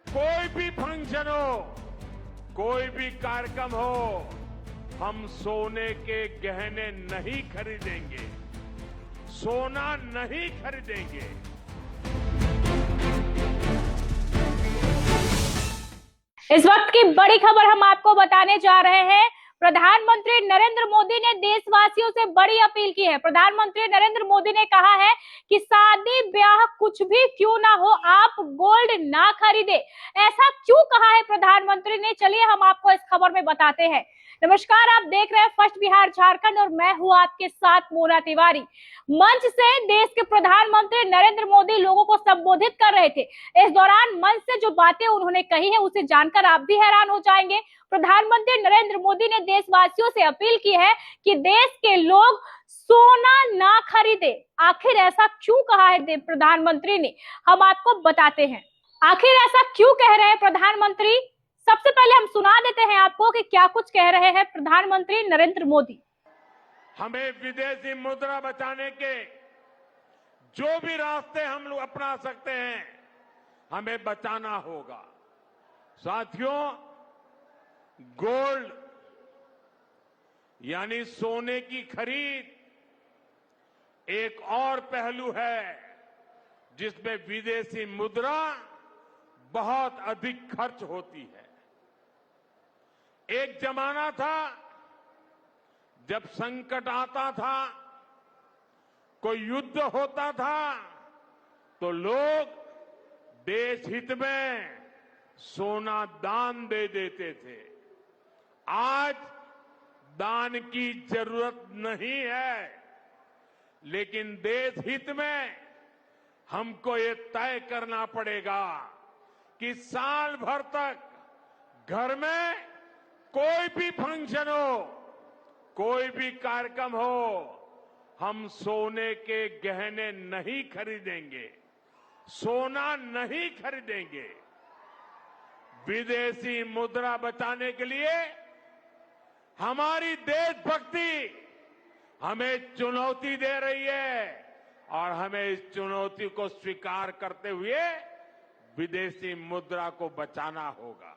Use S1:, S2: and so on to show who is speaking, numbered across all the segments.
S1: कोई भी फंक्शन हो, कोई भी कार्यक्रम हो, हम सोने के गहने नहीं खरीदेंगे, सोना नहीं खरीदेंगे।
S2: इस वक्त की बड़ी खबर हम आपको बताने जा रहे हैं। प्रधानमंत्री नरेंद्र मोदी ने देशवासियों से बड़ी अपील की है। प्रधानमंत्री नरेंद्र मोदी ने कहा है कि शादी ब्याह कुछ भी क्यों ना हो, आप गोल्ड ना खरीदे। ऐसा क्यों कहा है प्रधानमंत्री ने, चलिए हम आपको इस खबर में बताते हैं। नमस्कार, आप देख रहे हैं फर्स्ट बिहार झारखंड और मैं हूं आपके साथ मोना तिवारी। मंच से देश के प्रधानमंत्री नरेंद्र मोदी लोगों को संबोधित कर रहे थे। इस दौरान मंच से जो बातें उन्होंने कही है उसे जानकर आप भी हैरान हो जाएंगे। प्रधानमंत्री नरेंद्र मोदी ने देशवासियों से अपील की है कि देश के लोग सोना ना खरीदे। आखिर ऐसा क्यों कहा है प्रधानमंत्री ने, हम आपको बताते हैं। आखिर ऐसा क्यों कह रहे हैं प्रधानमंत्री, सबसे पहले हम सुना देते हैं आपको कि क्या कुछ कह रहे हैं प्रधानमंत्री नरेंद्र मोदी।
S1: हमें विदेशी मुद्रा बचाने के जो भी रास्ते हम लोग अपना सकते हैं, हमें बचाना होगा। साथियों, गोल्ड यानी सोने की खरीद एक और पहलू है जिसमें विदेशी मुद्रा बहुत अधिक खर्च होती है। एक जमाना था जब संकट आता था, कोई युद्ध होता था, तो लोग देश हित में सोना दान दे देते थे। आज दान की जरूरत नहीं है, लेकिन देश हित में हमको ये तय करना पड़ेगा कि साल भर तक घर में कोई भी फंक्शन हो, कोई भी कार्यक्रम हो, हम सोने के गहने नहीं खरीदेंगे, सोना नहीं खरीदेंगे। विदेशी मुद्रा बचाने के लिए हमारी देशभक्ति हमें चुनौती दे रही है और हमें इस चुनौती को स्वीकार करते हुए विदेशी मुद्रा को बचाना होगा।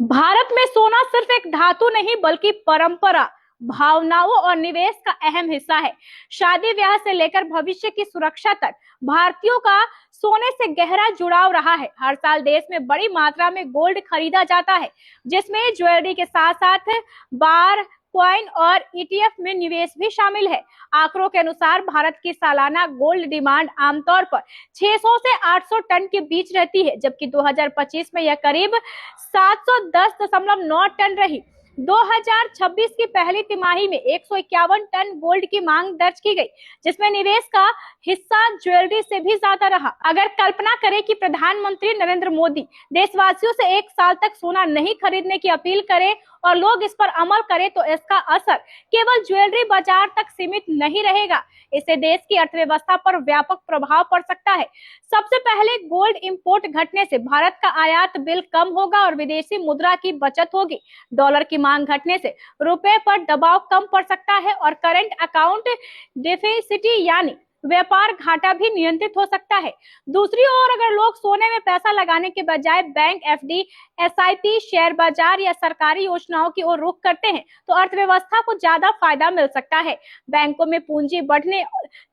S2: भारत में सोना सिर्फ एक धातु नहीं बल्कि परंपरा, भावनाओं और निवेश का अहम हिस्सा है। शादी ब्याह से लेकर भविष्य की सुरक्षा तक भारतीयों का सोने से गहरा जुड़ाव रहा है। हर साल देश में बड़ी मात्रा में गोल्ड खरीदा जाता है, जिसमें ज्वेलरी के साथ साथ बार, कॉइन और ईटीएफ में निवेश भी शामिल है। आंकड़ों के अनुसार भारत की सालाना गोल्ड डिमांड आमतौर पर 600 से 800 टन के बीच रहती है, जबकि 2025 में यह करीब 710.9 टन रही। 2026 की पहली तिमाही में 151 टन गोल्ड की मांग दर्ज की गई, जिसमें निवेश का हिस्सा ज्वेलरी से भी ज्यादा रहा। अगर कल्पना करें कि प्रधानमंत्री नरेंद्र मोदी देशवासियों से एक साल तक सोना नहीं खरीदने की अपील करें और लोग इस पर अमल करें, तो इसका असर केवल ज्वेलरी बाजार तक सीमित नहीं रहेगा। इससे देश की अर्थव्यवस्था पर व्यापक प्रभाव पड़ सकता है। सबसे पहले गोल्ड इंपोर्ट घटने से भारत का आयात बिल कम होगा और विदेशी मुद्रा की बचत होगी। डॉलर की मांग घटने से रुपए पर दबाव कम पड़ सकता है और करंट अकाउंट डेफिसिट यानी व्यापार घाटा भी नियंत्रित हो सकता है। दूसरी ओर अगर लोग सोने में पैसा लगाने के बजाय बैंक, एफडी, एसआईपी, शेयर बाजार या सरकारी योजनाओं की ओर रुख करते हैं, तो अर्थव्यवस्था को ज्यादा फायदा मिल सकता है। बैंकों में पूंजी बढ़ने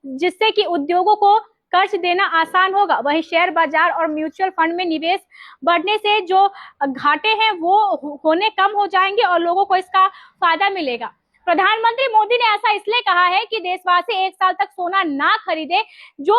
S2: जिससे कि उद्योगों को कर्ज देना आसान होगा। वहीं शेयर बाजार और म्यूचुअल फंड में निवेश बढ़ने से जो घाटे हैं वो होने कम हो जाएंगे और लोगों को इसका फायदा मिलेगा। प्रधानमंत्री मोदी ने ऐसा इसलिए कहा है कि देशवासी एक साल तक सोना ना खरीदे। जो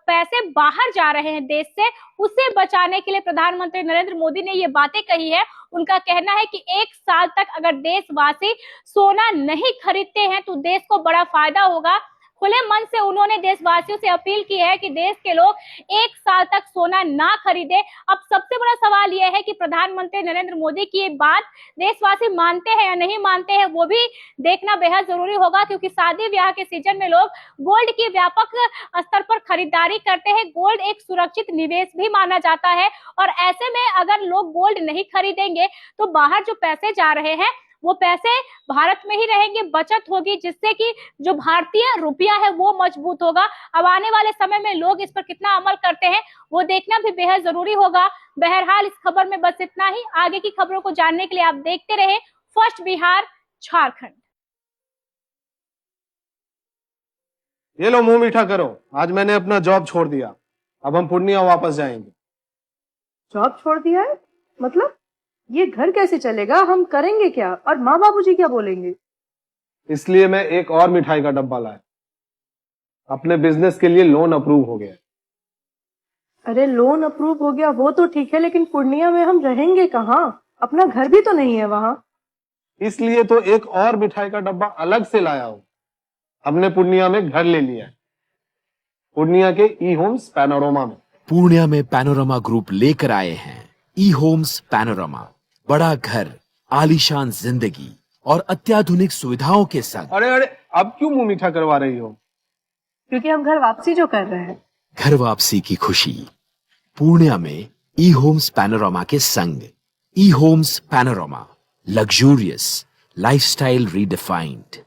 S2: पैसे बाहर जा रहे हैं देश से, उसे बचाने के लिए प्रधानमंत्री नरेंद्र मोदी ने ये बातें कही है। उनका कहना है कि एक साल तक अगर देशवासी सोना नहीं खरीदते हैं तो देश को बड़ा फायदा होगा। खुले मन से उन्होंने देशवासियों से अपील की है कि देश के लोग एक साल तक सोना ना खरीदे। अब सबसे बड़ा सवाल यह है कि प्रधानमंत्री नरेंद्र मोदी की ये बात देशवासी मानते हैं या नहीं मानते हैं, वो भी देखना बेहद जरूरी होगा, क्योंकि शादी ब्याह के सीजन में लोग गोल्ड की व्यापक स्तर पर खरीदारी करते हैं। गोल्ड एक सुरक्षित निवेश भी माना जाता है और ऐसे में अगर लोग गोल्ड नहीं खरीदेंगे तो बाहर जो पैसे जा रहे हैं वो पैसे भारत में ही रहेंगे, बचत होगी, जिससे कि जो भारतीय रुपया है वो मजबूत होगा। अब आने वाले समय में लोग इस पर कितना अमल करते हैं वो देखना भी बेहद जरूरी होगा। बहरहाल इस खबर में बस इतना ही। आगे की खबरों को जानने के लिए आप देखते रहे फर्स्ट बिहार झारखंड।
S3: ये लो मुंह मीठा करो, आज मैंने अपना जॉब छोड़ दिया, अब हम पूर्णिया वापस जाएंगे।
S4: जॉब छोड़ दिया है? मतलब ये घर कैसे चलेगा, हम करेंगे क्या, और माँ बाबूजी क्या बोलेंगे?
S3: इसलिए मैं एक और मिठाई का डब्बा लाया, अपने बिजनेस के लिए लोन अप्रूव हो गया।
S4: अरे लोन अप्रूव हो गया वो तो ठीक है, लेकिन पूर्णिया में हम रहेंगे कहाँ? अपना घर भी तो नहीं है वहाँ।
S3: इसलिए तो एक और मिठाई का डब्बा अलग से लाया हूं। हमने पूर्णिया में घर ले लिया है, पूर्णिया के ई होम्स पैनोरमा में।
S5: पूर्णिया में पैनोरमा ग्रुप लेकर आए हैं ई होम्स पैनोरमा। बड़ा घर, आलीशान जिंदगी और अत्याधुनिक सुविधाओं के संग।
S3: अरे अरे, अब क्यों मुंह मीठा करवा रही हो?
S4: क्योंकि हम घर वापसी जो कर रहे हैं।
S5: घर वापसी की खुशी पूर्णिया में ई होम्स पैनोरमा के संग। ई homes panorama, luxurious lifestyle redefined.